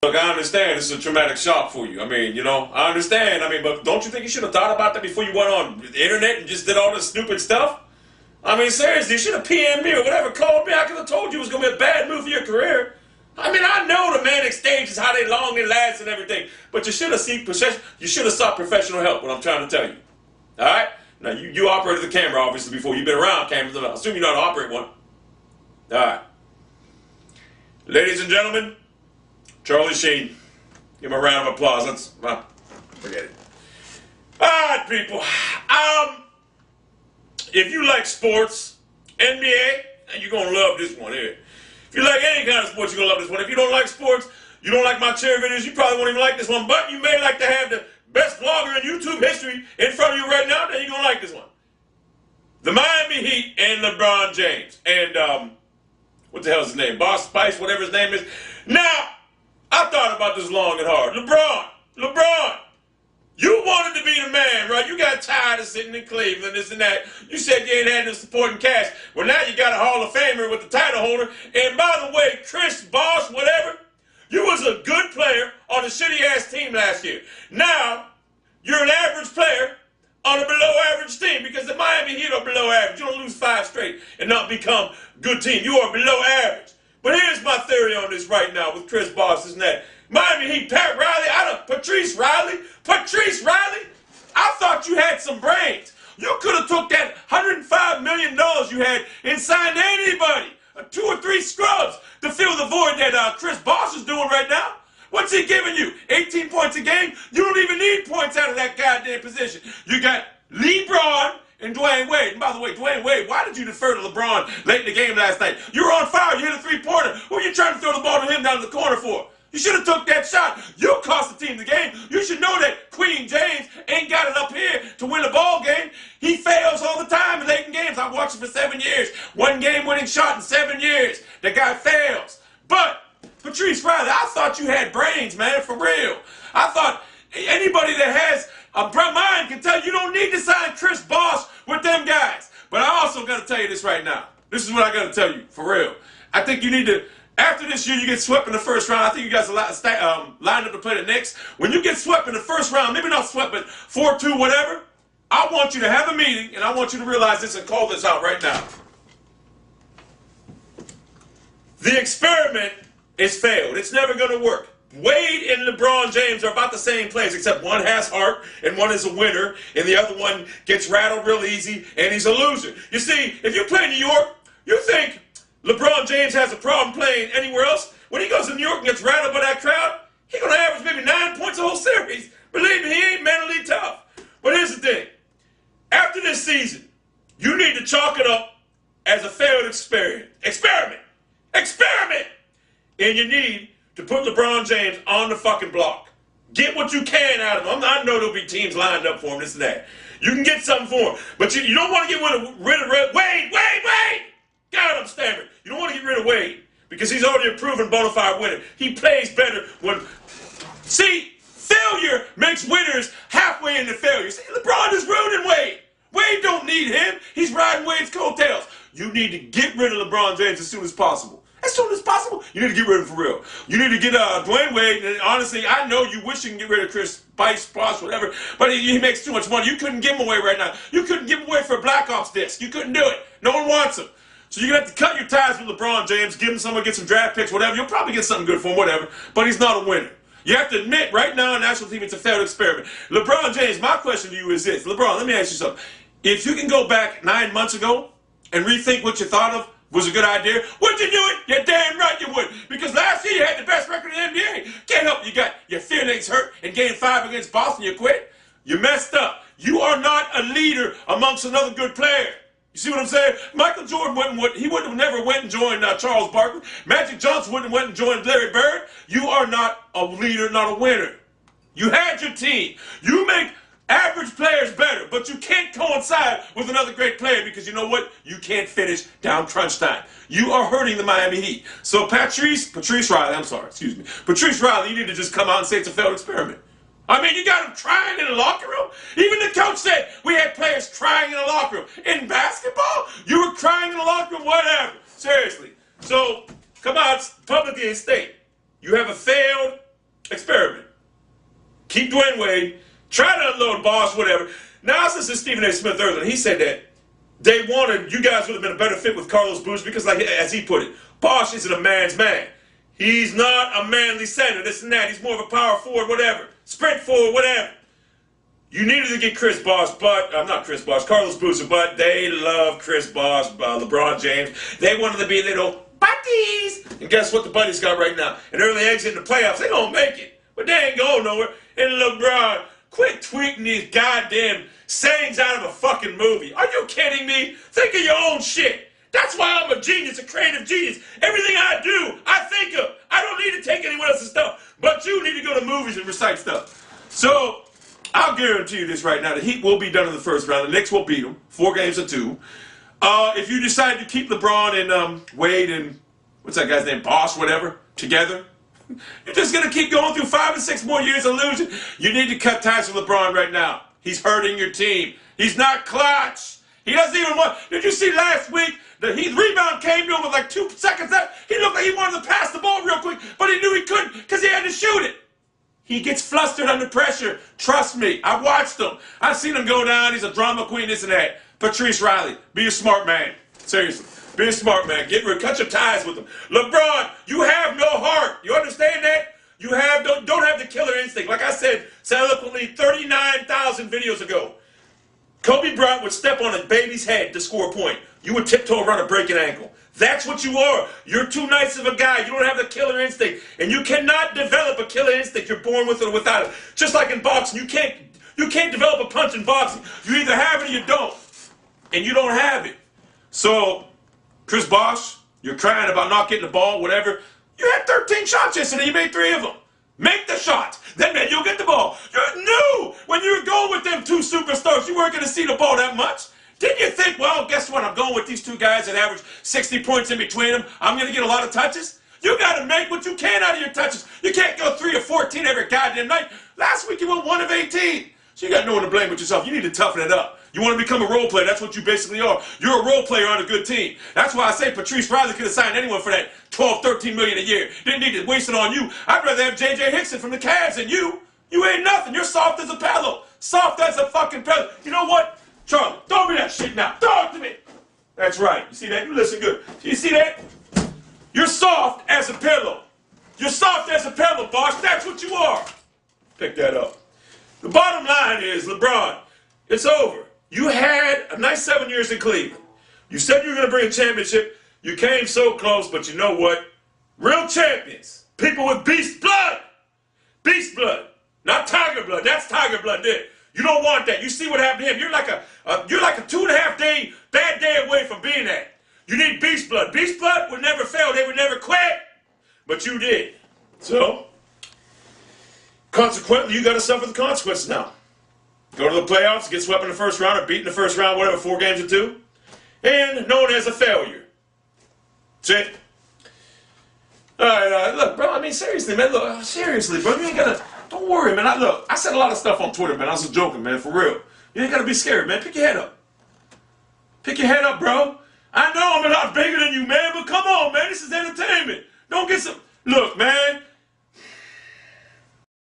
Look, I understand this is a traumatic shock for you. I mean, I understand. I mean, but don't you think you should have thought about that before you went on the internet and just did all this stupid stuff? I mean, seriously, you should have PM'd me or whatever, called me. I could have told you it was going to be a bad move for your career. I mean, I know the manic stages, how long they last and everything, but you should have sought professional help, what I'm trying to tell you. All right? Now, you operated the camera, obviously, before. You've been around cameras. I assume you know how to operate one. All right. Ladies and gentlemen, Charlie Sheen. Give him a round of applause. Forget it. All right, people. If you like sports, NBA, you're going to love this one here. If you like any kind of sports, you're going to love this one. If you don't like sports, you don't like my cheer videos, you probably won't even like this one. But you may like to have the best vlogger in YouTube history in front of you right now, then you're going to like this one. The Miami Heat and LeBron James. And, what the hell is his name? Boss Spice, whatever his name is. Now, I thought about this long and hard. LeBron, you wanted to be the man, right? You got tired of sitting in Cleveland, this and that. You said you ain't had no supporting cast. Well, now you got a Hall of Famer with the title holder. And by the way, Chris Bosh, whatever, you was a good player on a shitty-ass team last year. Now, you're an average player on a below-average team because the Miami Heat are below average. You don't lose 5 straight and not become a good team. You are below average. But here's my theory on this right now with Chris Bosh, this and that. Miami Heat, Pat Riley, Patrice Riley, I thought you had some brains. You could have took that $105 million you had and signed anybody, 2 or 3 scrubs, to fill the void that Chris Bosh is doing right now. What's he giving you? 18 points a game? You don't even need points out of that goddamn position. You got LeBron and Dwayne Wade. And by the way, Dwayne Wade, why did you defer to LeBron late in the game last night? You were on fire. You hit a 3-pointer. Who are you trying to throw the ball to him down the corner for? You should have took that shot. You cost the team the game. You should know that Queen James ain't got it up here to win a ball game. He fails all the time in late in games. I've watched him for 7 years. 1 game-winning shot in 7 years. The guy fails. But Patrice Riley, I thought you had brains, man, for real. I thought anybody that has a mind can tell you don't need to sign Chris Bosh with them guys. But I also got to tell you this right now. This is what I got to tell you, for real. I think you need to, after this year you get swept in the first round, I think you guys are lined up to play the Knicks. When you get swept in the first round, maybe not swept, but 4-2, whatever, I want you to have a meeting, and I want you to realize this and call this out right now. The experiment is failed. It's never going to work. Wade and LeBron James are about the same players, except one has heart and one is a winner, and the other one gets rattled real easy, and he's a loser. You see, if you play New York, you think LeBron James has a problem playing anywhere else. When he goes to New York and gets rattled by that crowd, he's going to average maybe 9 points a whole series. Believe me, he ain't mentally tough. But here's the thing. After this season, you need to chalk it up as a failed experiment. Experiment! And you need to put LeBron James on the fucking block. Get what you can out of him. I know there'll be teams lined up for him, this and that. You can get something for him. But you don't want to get rid of Wade! God, I'm stammering. You don't want to get rid of Wade because he's already a proven bona fide winner. He plays better when... See, failure makes winners halfway into failure. See, LeBron is ruining Wade. Wade don't need him. He's riding Wade's coattails. You need to get rid of LeBron James as soon as possible. As soon as possible, you need to get rid of him for real. You need to get Dwayne Wade, and honestly, I know you wish you can get rid of Chris Bosh, whatever, but he makes too much money. You couldn't give him away right now. You couldn't give him away for a Black Ops disc. You couldn't do it. No one wants him. So you're going to have to cut your ties with LeBron James, give him someone, get some draft picks, whatever. You'll probably get something good for him, whatever, but he's not a winner. You have to admit right now in the national team it's a failed experiment. LeBron James, my question to you is this. LeBron, let me ask you something. If you can go back 9 months ago and rethink what you thought of was a good idea, would you do it? You're damn right you would. Because last year you had the best record in the NBA. Can't help you got your feelings hurt and Game 5 against Boston, you quit. You messed up. You are not a leader amongst another good player. You see what I'm saying? Michael Jordan wouldn't have never went and joined Charles Barkley. Magic Johnson wouldn't have went and joined Larry Bird. You are not a leader, not a winner. You had your team. You make average players better, but you can't coincide with another great player because you know what? You can't finish down crunch time. You are hurting the Miami Heat. So Patrice Riley, Patrice Riley, you need to just come out and say it's a failed experiment. I mean, you got him crying in the locker room? Even the coach said we had players crying in the locker room. In basketball, you were crying in the locker room, whatever. Seriously. So, come out publicly and state, you have a failed keep Dwayne Wade, try to unload Bosh, whatever. Now, I was listening to Stephen A. Smith earlier, and he said that they wanted, you guys would have been a better fit with Carlos Boozer because, like, as he put it, Bosh isn't a man's man. He's not a manly center, this and that. He's more of a power forward, whatever. Sprint forward, whatever. You needed to get Chris Bosh, but, not Chris Bosh, Carlos Boozer, but they love Chris Bosh, LeBron James. They wanted to be little buddies. And guess what the buddies got right now? An early exit in the playoffs. They gonna make it, but they ain't going nowhere. And LeBron, quit tweeting these goddamn sayings out of a fucking movie. Are you kidding me? Think of your own shit. That's why I'm a genius, a creative genius. Everything I do, I think of. I don't need to take anyone else's stuff. But you need to go to movies and recite stuff. So, I'll guarantee you this right now. The Heat will be done in the first round. The Knicks will beat them. 4 games to 2. If you decide to keep LeBron and Wade and, what's that guy's name, Bosh, whatever, together, you're just going to keep going through 5 and 6 more years of losing. You need to cut ties with LeBron right now. He's hurting your team. He's not clutch. He doesn't even want... Did you see last week? The Heat rebound came to him with like 2 seconds left. He looked like he wanted to pass the ball real quick, but he knew he couldn't because he had to shoot it. He gets flustered under pressure. Trust me. I've watched him. I've seen him go down. He's a drama queen, this and that. Patrice Riley, be a smart man. Seriously. Be a smart man. Cut your ties with him. LeBron, you have no heart. You understand that? You don't have the killer instinct. Like I said eloquently 39,000 videos ago. Kobe Bryant would step on a baby's head to score a point. You would tiptoe around a breaking ankle. That's what you are. You're too nice of a guy. You don't have the killer instinct. And you cannot develop a killer instinct. You're born with it or without it. Just like in boxing, you can't develop a punch in boxing. You either have it or you don't. And you don't have it. So, Chris Bosh, you're crying about not getting the ball, whatever. You had 13 shots yesterday. You made 3 of them. Make the shots. Then you'll get the ball. You knew when you were going with them 2 superstars, you weren't going to see the ball that much. Didn't you think, well, guess what? I'm going with these 2 guys that average 60 points in between them. I'm going to get a lot of touches. You got to make what you can out of your touches. You can't go 3 or 14 every goddamn night. Last week you went 1 of 18. So you got no one to blame but yourself. You need to toughen it up. You want to become a role player. That's what you basically are. You're a role player on a good team. That's why I say Patrice Riley could have signed anyone for that 12, 13 million a year. Didn't need to waste it on you. I'd rather have J.J. Hickson from the Cavs than you. You ain't nothing. You're soft as a pillow. Soft as a fucking pillow. You know what? Charlie, throw me that shit now. Throw it to me. That's right. You see that? You listen good. You see that? You're soft as a pillow. You're soft as a pillow, boss. That's what you are. Pick that up. The bottom line is, LeBron, it's over. You had a nice 7 years in Cleveland. You said you were going to bring a championship. You came so close, but you know what? Real champions. People with beast blood. Beast blood. Not tiger blood. That's tiger blood there. You don't want that. You see what happened to him. You're like a 2.5 day bad day away from being that. You need beast blood. Beast blood would never fail. They would never quit. But you did. So, consequently, you got to suffer the consequences now. Go to the playoffs, get swept in the first round, or beat in the first round, whatever, 4 games to 2. And known as a failure. That's it. Alright, look, bro, I mean, seriously, man, look, seriously, bro, you ain't gotta, don't worry, man, I said a lot of stuff on Twitter, man, I was just joking, man, for real. You ain't gotta be scared, man, pick your head up. Pick your head up, bro. I know I'm a lot bigger than you, man, but come on, man, this is entertainment. Don't get some, look, man,